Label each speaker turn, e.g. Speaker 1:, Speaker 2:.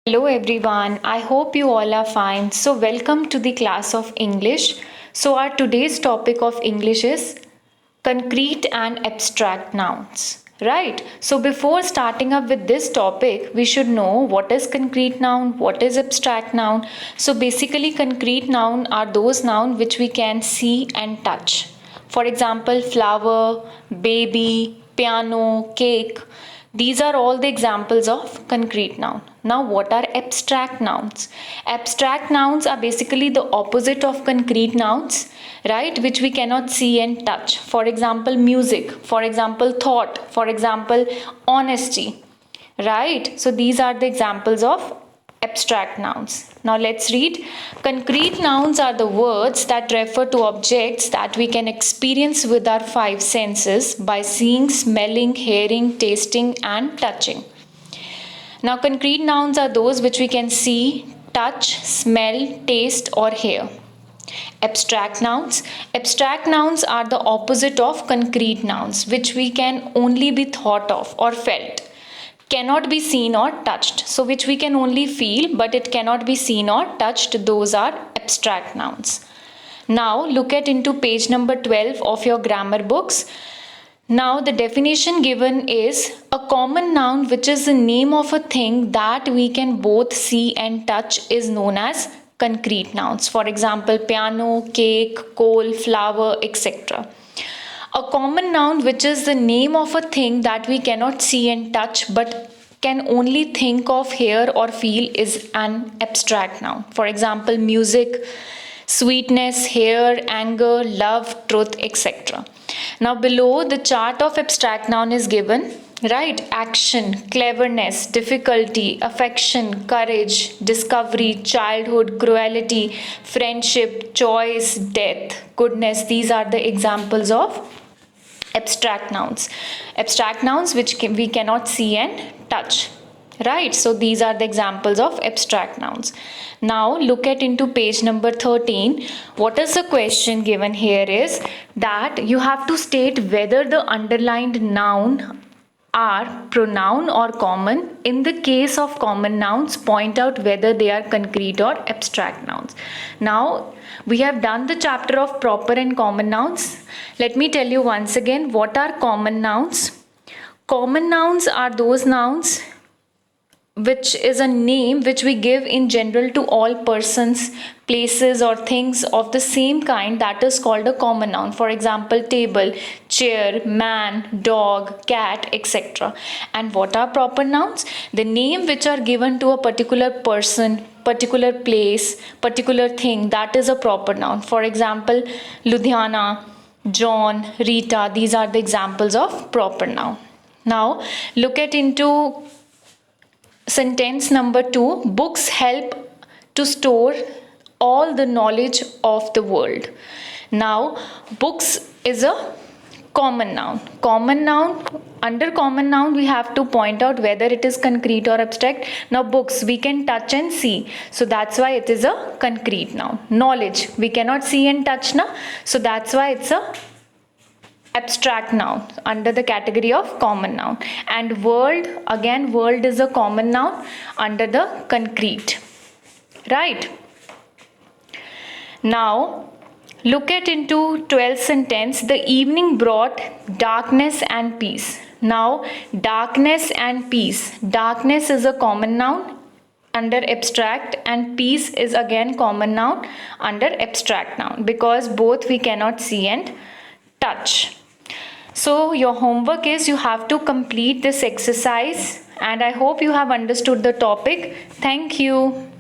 Speaker 1: Hello everyone, I hope you all are fine. So, welcome to the class of English. So, our today's topic of English is concrete and abstract nouns. Right? So, before starting up with this topic, we should know what is concrete noun, what is abstract noun. So, basically, concrete noun are those nouns which we can see and touch. For example, flower, baby, piano, cake. These are all the examples of concrete noun. Now, what are abstract nouns? Abstract nouns are basically the opposite of concrete nouns, right? Which we cannot see and touch. For example, music, for example, thought, for example, honesty, right? So, these are the examples of abstract nouns. Now let's read. Concrete nouns are the words that refer to objects that we can experience with our five senses by seeing, smelling, hearing, tasting, and touching. Now, concrete nouns are those which we can see, touch, smell, taste, or hear. Abstract nouns. Abstract nouns are the opposite of concrete nouns, which we can only be thought of or felt, cannot be seen or touched. So, which we can only feel, but it cannot be seen or touched. Those are abstract nouns. Now, look at into page number 12 of your grammar books. Now, the definition given is a common noun which is the name of a thing that we can both see and touch is known as concrete nouns. For example, piano, cake, coal, flower, etc. A common noun which is the name of a thing that we cannot see and touch but can only think of, hear, or feel is an abstract noun. For example, music, sweetness, hair, anger, love, truth, etc. Now, below the chart of abstract noun is given, right? Action, cleverness, difficulty, affection, courage, discovery, childhood, cruelty, friendship, choice, death, goodness. These are the examples of abstract nouns. Abstract nouns which we cannot see and touch, right? So these are the examples of abstract nouns. Now look at into page number 13. What is the question given here is that you have to state whether the underlined noun are pronoun or common. In the case of common nouns, point out whether they are concrete or abstract nouns. Now we have done the chapter of proper and common nouns. Let me tell you once again what are common nouns. Common nouns are those nouns which is a name which we give in general to all persons, places, or things of the same kind, that is called a common noun. For example, table, chair, man, dog, cat, etc. And what are proper nouns? The name which are given to a particular person, particular place, particular thing, that is a proper noun. For example, Ludhiana, John, Rita, these are the examples of proper noun. Now look at into sentence number 2. Books help to store all the knowledge of the world. Now, books is a common noun. Common noun, under common noun we have to point out whether it is concrete or abstract. Now, books we can touch and see, so that's why it is a concrete noun. Knowledge we cannot see and touch na, so that's why it's a abstract noun under the category of common noun. And world, again world is a common noun under the concrete, right? Now look at into 12th sentence. The evening brought darkness and peace. Now darkness and peace, darkness is a common noun under abstract and peace is again common noun under abstract noun, because both we cannot see and touch. So your homework is you have to complete this exercise, and I hope you have understood the topic. Thank you.